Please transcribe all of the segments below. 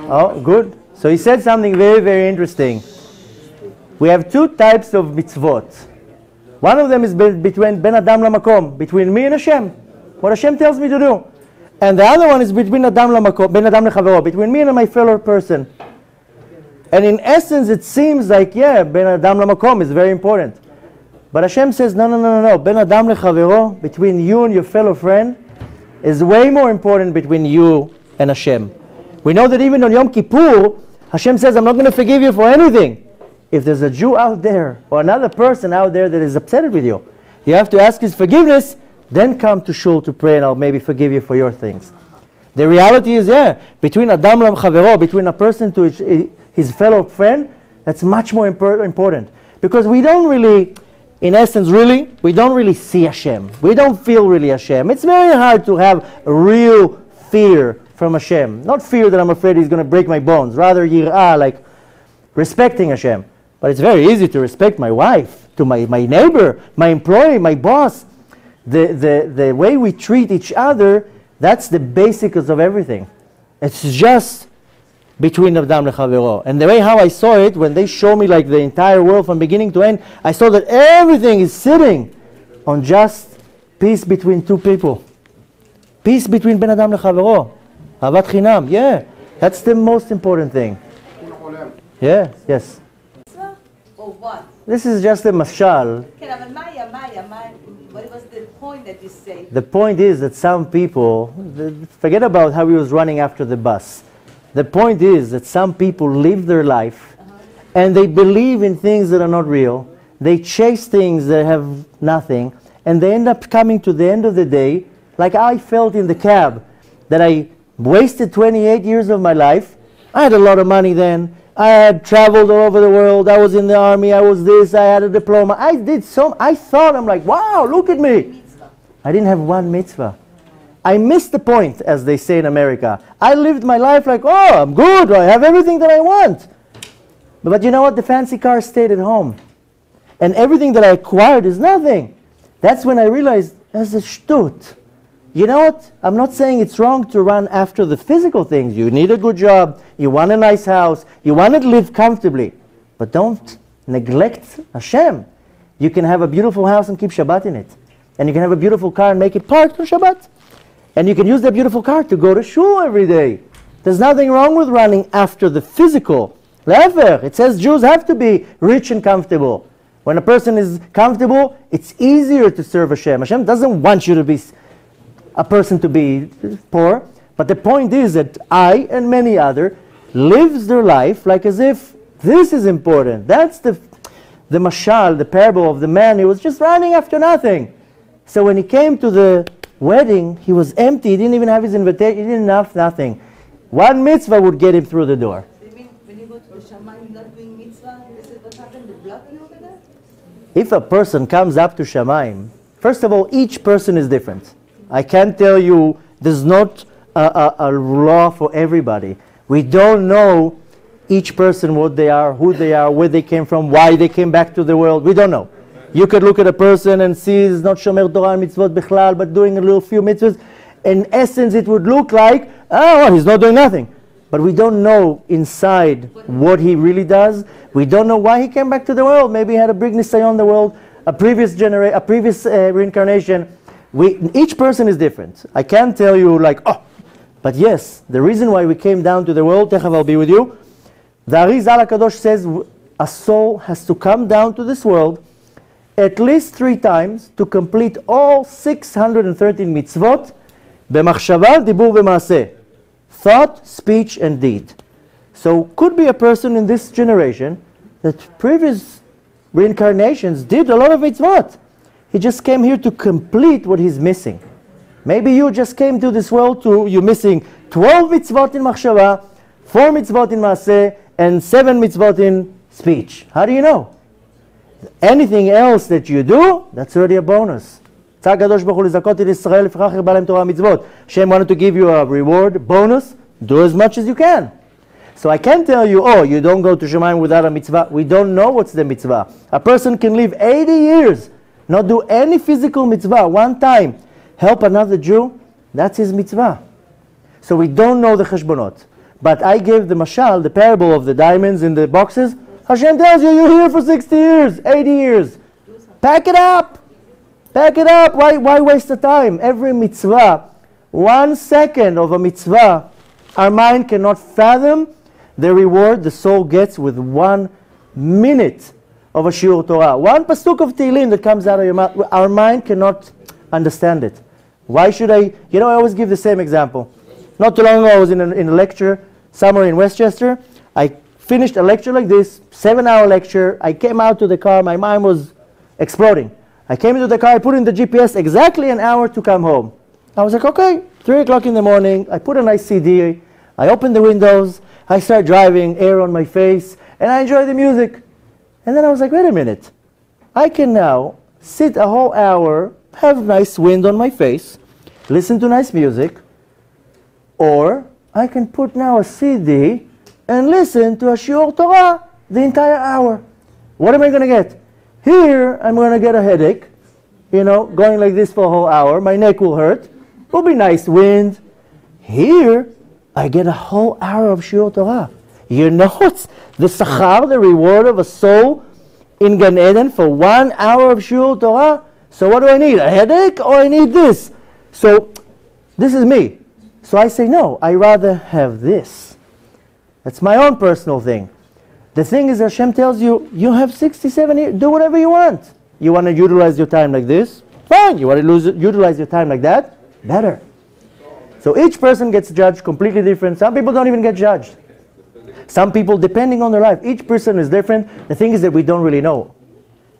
Oh, good. So he said something very, very interesting. We have two types of mitzvot. One of them is between Ben Adam Lamakom, between me and Hashem. What Hashem tells me to do. And the other one is between Adam Lamakom, Ben Adam Lechavero, between me and my fellow person. And in essence, it seems like, yeah, Ben Adam Lamakom is very important. But Hashem says, no, no, no, no, no. Ben Adam Lechavero, between you and your fellow friend, is way more important between you and Hashem. We know that even on Yom Kippur, Hashem says, I'm not going to forgive you for anything. If there's a Jew out there, or another person out there that is upset with you, you have to ask his forgiveness, then come to shul to pray and I'll maybe forgive you for your things. The reality is, yeah, between Adam Lechavero, between a person to his fellow friend, that's much more important. Because we don't really, in essence, we don't really see Hashem. We don't feel really Hashem. It's very hard to have a real fear from Hashem. Not fear that I'm afraid He's going to break my bones. Rather, yir'ah, like respecting Hashem. But it's very easy to respect my wife, to my neighbor, my employee, my boss. The way we treat each other, that's the basics of everything. It's just between Adam Lechavero. And the way how I saw it, when they show me like the entire world from beginning to end, I saw that everything is sitting on just peace between two people. Peace between Ben Adam Lechavero. Avat Chinam. Yeah, that's the most important thing. Yeah, yes. Or what? This is just a mashal. What was the point that you say? The point is that some people, forget about how he was running after the bus. The point is that some people live their life and they believe in things that are not real. They chase things that have nothing, and they end up coming to the end of the day, like I felt in the cab, that I wasted 28 years of my life. I had a lot of money then. I had traveled all over the world. I was in the army. I was this. I had a diploma. I thought, I'm like, wow, look at me. I didn't have one mitzvah. I missed the point, as they say in America. I lived my life like, oh, I'm good. I have everything that I want. But you know what? The fancy car stayed at home. And everything that I acquired is nothing. That's when I realized, that's a shtut. You know what? I'm not saying it's wrong to run after the physical things. You need a good job. You want a nice house. You want to live comfortably. But don't neglect Hashem. You can have a beautiful house and keep Shabbat in it. And you can have a beautiful car and make it parked on Shabbat. And you can use that beautiful car to go to shul every day. There's nothing wrong with running after the physical. Lever. It says Jews have to be rich and comfortable. When a person is comfortable, it's easier to serve Hashem. Hashem doesn't want you to be a person to be poor. But the point is that I and many others lives their life like as if this is important. That's the mashal, the parable of the man who was just running after nothing. So when he came to the wedding, he was empty. He didn't even have his invitation. He didn't have nothing. One mitzvah would get him through the door. You mean when you go to the Shamayim not doing mitzvah, is it what happened? They block you over there? If a person comes up to Shamayim, first of all, each person is different. I can't tell you, there's not a law for everybody. We don't know each person what they are, who they are, where they came from, why they came back to the world. We don't know. You could look at a person and see he's not shomer Torah and mitzvot bichlal, but doing a little few mitzvahs. In essence, it would look like, oh, well, he's not doing nothing. But we don't know inside what he really does. We don't know why he came back to the world. Maybe he had a big nisayon in the world, a previous reincarnation. Each person is different. I can't tell you like, oh, but yes, the reason why we came down to the world, Techav I'll be with you, the Arizal HaKadosh says a soul has to come down to this world at least 3 times to complete all 613 mitzvot, b'machshava, dibur, v'maaseh, thought, speech, and deed. So could be a person in this generation that previous reincarnations did a lot of mitzvot. He just came here to complete what he's missing. Maybe you just came to this world you're missing 12 mitzvot in machshava, 4 mitzvot in maaseh, and 7 mitzvot in speech. How do you know? Anything else that you do, that's already a bonus. Hashem wanted to give you a reward, bonus, do as much as you can. So I can't tell you, oh, you don't go to Shemayim without a mitzvah. We don't know what's the mitzvah. A person can live 80 years, not do any physical mitzvah, one time, help another Jew, that's his mitzvah. So we don't know the cheshbonot. But I gave the mashal, the parable of the diamonds in the boxes. Hashem tells you, you're here for 60 years, 80 years. Pack it up. Pack it up. Why waste the time? Every mitzvah, 1 second of a mitzvah, our mind cannot fathom the reward the soul gets with 1 minute of a shiur Torah. One pasuk of Tehillim that comes out of your mouth, our mind cannot understand it. Why should I? I always give the same example. Not too long ago, I was in a lecture somewhere in Westchester. I finished a lecture like this, 7-hour lecture. I came out to the car, my mind was exploding. I came into the car, I put in the GPS exactly an hour to come home. I was like, okay, 3 o'clock in the morning, I put a nice CD, I open the windows, I start driving, air on my face, and I enjoy the music. And then I was like, wait a minute. I can now sit a whole hour, have nice wind on my face, listen to nice music, or I can put now a CD and listen to a shiur Torah the entire hour. What am I going to get? Here, I'm going to get a headache, going like this for a whole hour. My neck will hurt. Will be nice wind. Here, I get a whole hour of shiur Torah. It's the sachar, the reward of a soul in Gan Eden for 1 hour of shiur Torah. So what do I need? A headache or I need this? So this is me. So I say, no, I rather have this. That's my own personal thing. The thing is, Hashem tells you, you have 67 years, do whatever you want. You want to utilize your time like this? Fine. You want to utilize your time like that? Better. So each person gets judged completely different. Some people don't even get judged. Some people, depending on their life, each person is different. The thing is that we don't really know.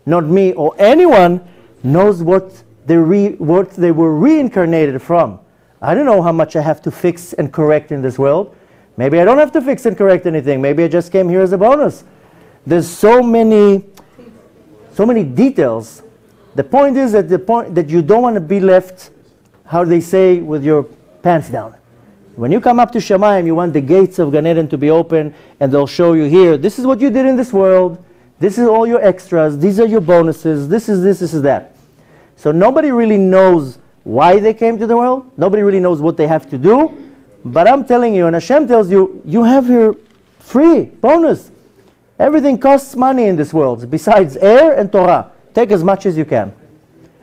Not me or anyone knows what they were reincarnated from. I don't know how much I have to fix and correct in this world. Maybe I don't have to fix and correct anything. Maybe I just came here as a bonus. There's so many details. The point is that you don't want to be left, how they say, with your pants down. When you come up to Shamayim, you want the gates of Gan Eden to be open, and they'll show you here, this is what you did in this world, this is all your extras, these are your bonuses, this is this, this is that. So nobody really knows why they came to the world. Nobody really knows what they have to do. But I'm telling you, and Hashem tells you, you have here free, bonus. Everything costs money in this world, besides air and Torah. Take as much as you can.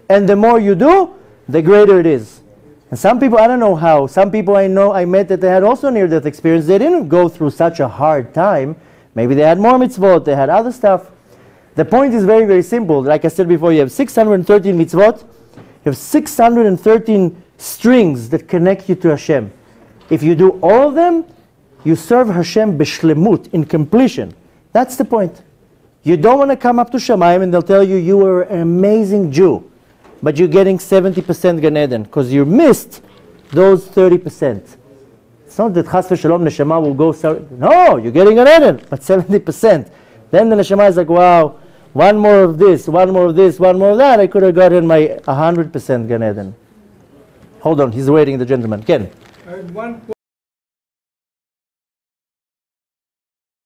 And the more you do, the greater it is. And some people, I don't know how, some people I met that they had also near-death experience, they didn't go through such a hard time. Maybe they had more mitzvot, they had other stuff. The point is very, very simple. Like I said before, you have 613 mitzvot, you have 613 strings that connect you to Hashem. If you do all of them, you serve Hashem b'shlemut, in completion. That's the point. You don't want to come up to Shamayim and they'll tell you you were an amazing Jew, but you're getting 70% Gan Eden because you missed those 30%. It's not that Chas v'Shalom Neshama will go, no, you're getting Gan Eden, but 70%. Then the Neshama is like, wow, one more of this, one more of this, one more of that, I could have gotten my 100% Gan Eden. Hold on, he's waiting, the gentleman. Ken. One